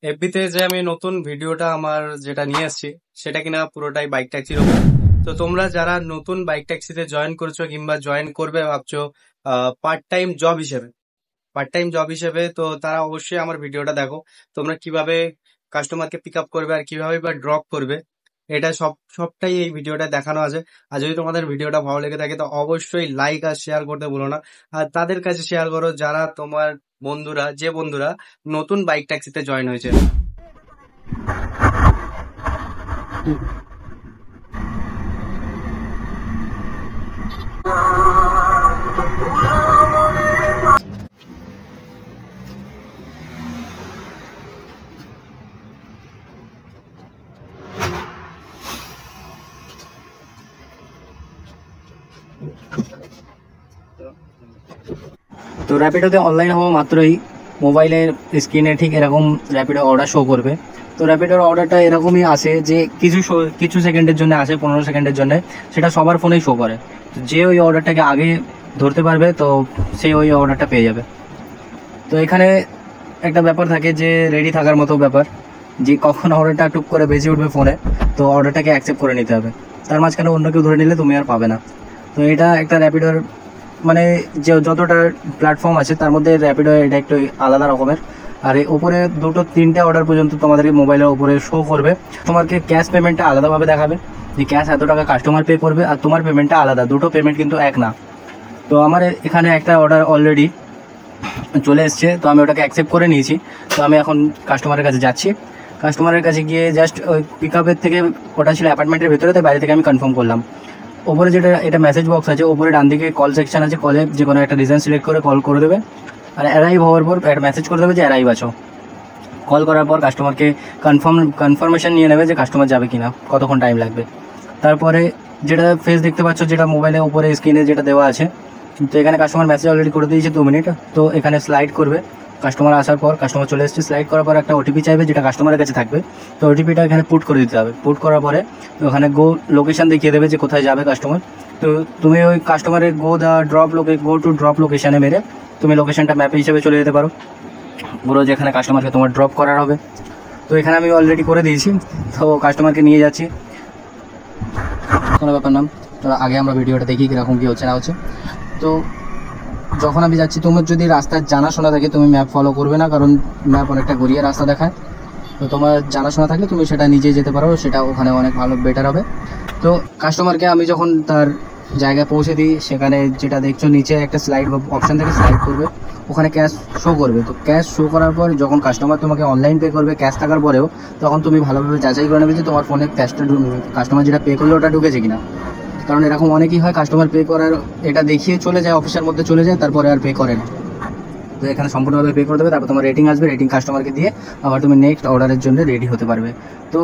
এফবিতে যে আমি নতুন ভিডিওটা আমার যেটা নিয়ে আসছি সেটা কিনা পুরোটাই বাইক ট্যাক্সির উপর। তো তোমরা যারা নতুন বাইক ট্যাক্সিতে জয়েন করছো কিংবা জয়েন করবে ভাবছো পার্ট টাইম জব হিসেবে তো তারা অবশ্যই আমার ভিডিওটা দেখো। তোমরা কিভাবে কাস্টমারকে পিক আপ করবে আর কিভাবে বা ড্রপ করবে, এটা সবটাই এই ভিডিওটা দেখানো আছে। আর যদি তোমাদের ভিডিওটা ভালো লেগে থাকে তো অবশ্যই লাইক আর শেয়ার করতে ভুলো না। আর তাদের কাছে শেয়ার করো যারা তোমার বন্ধুরা নতুন বাইক ট্যাক্সিতে জয়েন হয়েছে। তো র্যাপিডোতে অনলাইন হওয়া মাত্রই মোবাইলের স্ক্রিনে ঠিক এরকম র্যাপিডো অর্ডার শো করবে। তো র্যাপিডোর অর্ডারটা এরকমই আসে যে কিছু সেকেন্ডের জন্য আসে, 15 সেকেন্ডের জন্য, সেটা সবার ফোনেই শো করে। তো যে ওই অর্ডারটাকে আগে ধরতে পারবে তো সে ওই অর্ডারটা পেয়ে যাবে। তো এখানে একটা ব্যাপার থাকে যে রেডি থাকার মতো ব্যাপার, যে কখন অর্ডারটা টুক করে বেজে উঠবে ফোনে, তো অর্ডারটাকে অ্যাকসেপ্ট করে নিতে হবে। তার মাঝখানে অন্য কেউ ধরে নিলে তুমি আর পাবে না। তো এটা একটা র্যাপিডোর মানে যে যতটা প্ল্যাটফর্ম আছে তার মধ্যে র্যাপিডো এটা একটু আলাদা রকমের। আর এই উপরে 2-3টে অর্ডার পর্যন্ত তোমাদেরকে মোবাইলের উপরে শো করবে। তোমাকে ক্যাশ পেমেন্টটা আলাদাভাবে দেখাবে যে ক্যাশ এত টাকা কাস্টমার পে করবে, আর তোমার পেমেন্টটা আলাদা, দুটো পেমেন্ট কিন্তু এক না। তো আমার এখানে একটা অর্ডার অলরেডি চলে এসছে, তো আমি ওটাকে অ্যাকসেপ্ট করে নিয়েছি। তো আমি এখন কাস্টমারের কাছে যাচ্ছি। কাস্টমারের কাছে গিয়ে জাস্ট ওই পিক আপের থেকে, ওটা ছিল অ্যাপার্টমেন্টের ভেতরে, তো বাইরে থেকে আমি কনফার্ম করলাম। ওপরে যেটা এটা মেসেজ বক্স আছে, ওপরে ডান দিকে কল সেকশন আছে, কলে যে কোনো একটা রিজন সিলেক্ট করে কল করে দেবে। আর অ্যারাইভ হওয়ার পর একটা মেসেজ করে দেবে যে অ্যারাইভ আছো। কল করার পর কাস্টমারকে কনফার্মেশন নিয়ে নেবে যে কাস্টমার যাবে কিনা, কতক্ষণ টাইম লাগবে। তারপরে যেটা ফেস দেখতে পাচ্ছ, যেটা মোবাইলের উপরে স্ক্রিনে যেটা দেওয়া আছে, তো এখানে কাস্টমার মেসেজ অলরেডি করে দিয়েছে 2 মিনিট। তো এখানে স্লাইড করবে, কাস্টমার আসার পর, কাস্টমার চলে এসেছে, স্লাইড করার পর একটা ওটিপি চাইবে যেটা কাস্টমারের কাছে থাকবে। তো ওটিপিটা এখানে পুট করে দিতে হবে। পুট করার পরে ওখানে লোকেশন দেখিয়ে দেবে যে কোথায় যাবে কাস্টমার। তো তুমি ওই কাস্টমারের গো টু ড্রপ লোকেশানে মেরে তুমি লোকেশনটা ম্যাপে হিসেবে চলে যেতে পারো পুরো, যেখানে কাস্টমারকে তোমার ড্রপ করার হবে। তো এখানে আমি অলরেডি করে দিয়েছি, তো কাস্টমারকে নিয়ে যাচ্ছি, কোনো ব্যাপার না। তো আগে আমরা ভিডিওটা দেখি কীরকম কী হচ্ছে না হচ্ছে। তো যখন আমি যাচ্ছি, তোমার যদি রাস্তার জানাশোনা থাকে তুমি ম্যাপ ফলো করবে না, কারণ ম্যাপ অনেকটা গড়িয়ে রাস্তা দেখায়। তো তোমার জানাশোনা থাকলে তুমি সেটা নিজেই যেতে পারো, সেটা ওখানে অনেক ভালো বেটার হবে। তো কাস্টমারকে আমি যখন তার জায়গায় পৌঁছে দিই, সেখানে যেটা দেখছো নিচে একটা স্লাইড অপশান থেকে স্লাইড করবে, ওখানে ক্যাশ শো করবে। তো ক্যাশ শো করার পর যখন কাস্টমার তোমাকে অনলাইন পে করবে ক্যাশ থাকার পরেও, তখন তুমি ভালোভাবে যাচাই করে নেবে যে তোমার ফোনে ক্যাশটা কাস্টমার যেটা পে করলো ওটা ঢুকেছে কিনা। কারণ এরকম অনেকই হয়, কাস্টমার পে করার এটা দেখিয়ে চলে যায়, অফিসের মধ্যে চলে যায়, তারপরে আর পে করে না। তো এখানে সম্পূর্ণভাবে পে করে দেবে, তারপর তোমার রেটিং আসবে, রেটিং কাস্টমারকে দিয়ে আবার তুমি নেক্সট অর্ডারের জন্য রেডি হতে পারবে। তো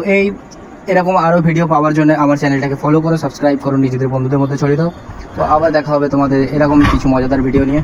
এরকম আরও ভিডিও পাওয়ার জন্য আমার চ্যানেলটাকে ফলো করো, সাবস্ক্রাইব করো, নিজেদের বন্ধুদের মধ্যে ছড়িয়ে দাও। তো আবার দেখা হবে তোমাদের এরকম কিছু মজাদার ভিডিও নিয়ে।